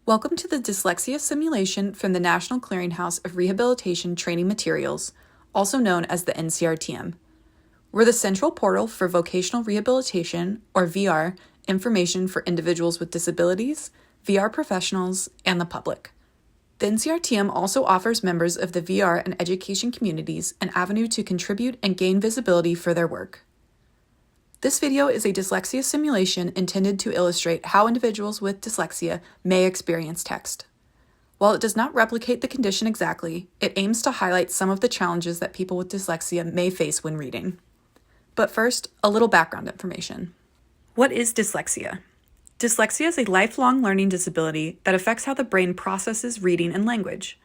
Welcome to the Dyslexia Simulation from the National Clearinghouse of Rehabilitation Training Materials, also known as the NCRTM. We're the central portal for vocational rehabilitation, or VR, information for individuals with disabilities, VR professionals, and the public. The NCRTM also offers members of the VR and education communities an avenue to contribute and gain visibility for their work. This video is a dyslexia simulation intended to illustrate how individuals with dyslexia may experience text. While it does not replicate the condition exactly, it aims to highlight some of the challenges that people with dyslexia may face when reading. But first, a little background information. What is dyslexia? Dyslexia is a lifelong learning disability that affects how the brain processes reading and language.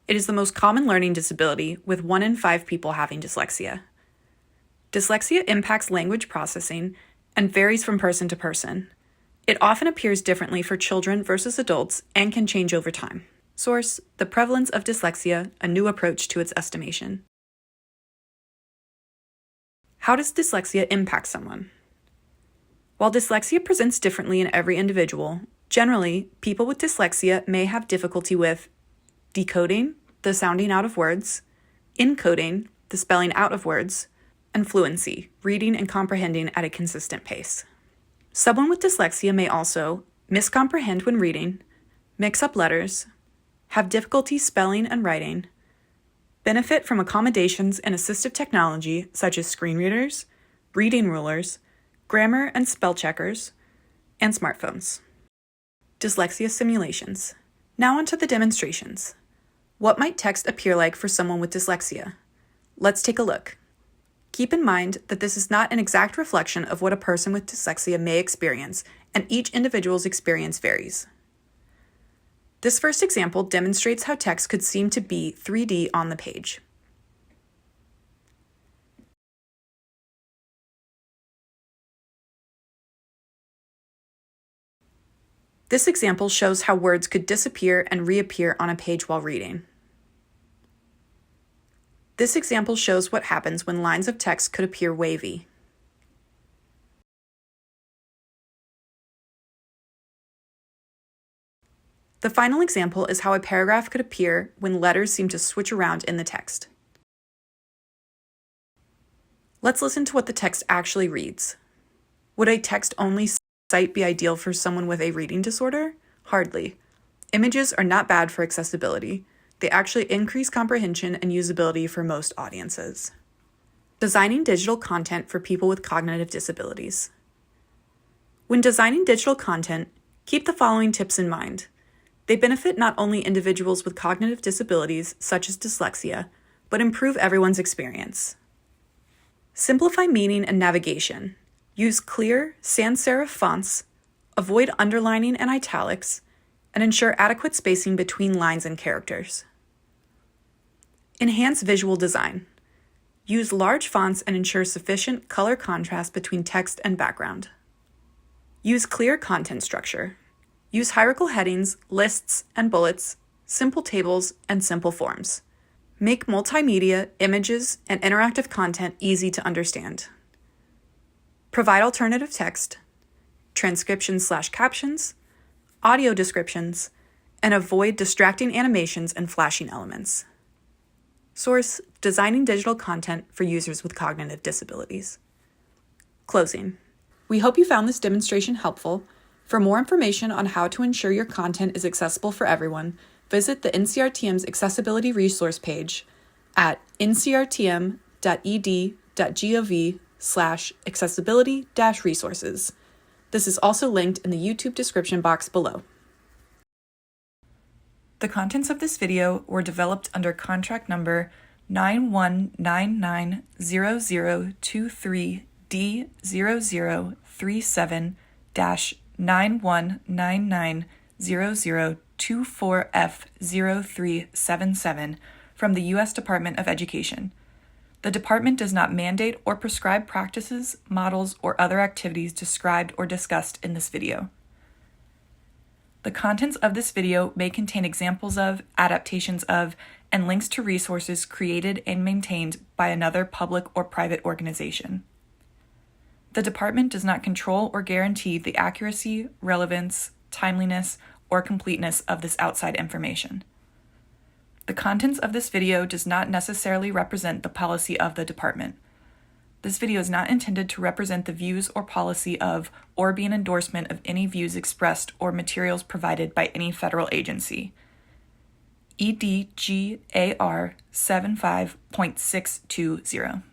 It is the most common learning disability, with 1 in 5 people having dyslexia. Dyslexia impacts language processing and varies from person to person. It often appears differently for children versus adults and can change over time. Source: The Prevalence of Dyslexia, a New Approach to Its Estimation. How does dyslexia impact someone? While dyslexia presents differently in every individual, generally, people with dyslexia may have difficulty with decoding, the sounding out of words, encoding, the spelling out of words, and fluency, reading and comprehending at a consistent pace. Someone with dyslexia may also miscomprehend when reading, mix up letters, have difficulty spelling and writing, benefit from accommodations and assistive technology such as screen readers, reading rulers, grammar and spell checkers, and smartphones. Dyslexia simulations. Now onto the demonstrations. What might text appear like for someone with dyslexia? Let's take a look. Keep in mind that this is not an exact reflection of what a person with dyslexia may experience, and each individual's experience varies. This first example demonstrates how text could seem to be 3D on the page. This example shows how words could disappear and reappear on a page while reading. This example shows what happens when lines of text could appear wavy. The final example is how a paragraph could appear when letters seem to switch around in the text. Let's listen to what the text actually reads. Would a text-only site be ideal for someone with a reading disorder? Hardly. Images are not bad for accessibility. They actually increase comprehension and usability for most audiences. Designing digital content for people with cognitive disabilities. When designing digital content, keep the following tips in mind. They benefit not only individuals with cognitive disabilities, such as dyslexia, but improve everyone's experience. Simplify meaning and navigation. Use clear, sans serif fonts, avoid underlining and italics, and ensure adequate spacing between lines and characters. Enhance visual design. Use large fonts and ensure sufficient color contrast between text and background. Use clear content structure. Use hierarchical headings, lists, and bullets, simple tables, and simple forms. Make multimedia, images, and interactive content easy to understand. Provide alternative text, transcriptions/captions, audio descriptions, and avoid distracting animations and flashing elements. Source: Designing digital content for users with cognitive disabilities. Closing. We hope you found this demonstration helpful. For more information on how to ensure your content is accessible for everyone, visit the NCRTM's accessibility resource page at ncrtm.ed.gov/accessibility-resources. This is also linked in the YouTube description box below. The contents of this video were developed under contract number 91990023D0037-91990024F0377 from the U.S. Department of Education. The department does not mandate or prescribe practices, models, or other activities described or discussed in this video. The contents of this video may contain examples of, adaptations of, and links to resources created and maintained by another public or private organization. The department does not control or guarantee the accuracy, relevance, timeliness, or completeness of this outside information. The contents of this video does not necessarily represent the policy of the department. This video is not intended to represent the views or policy of or be an endorsement of any views expressed or materials provided by any federal agency. EDGAR 75.620.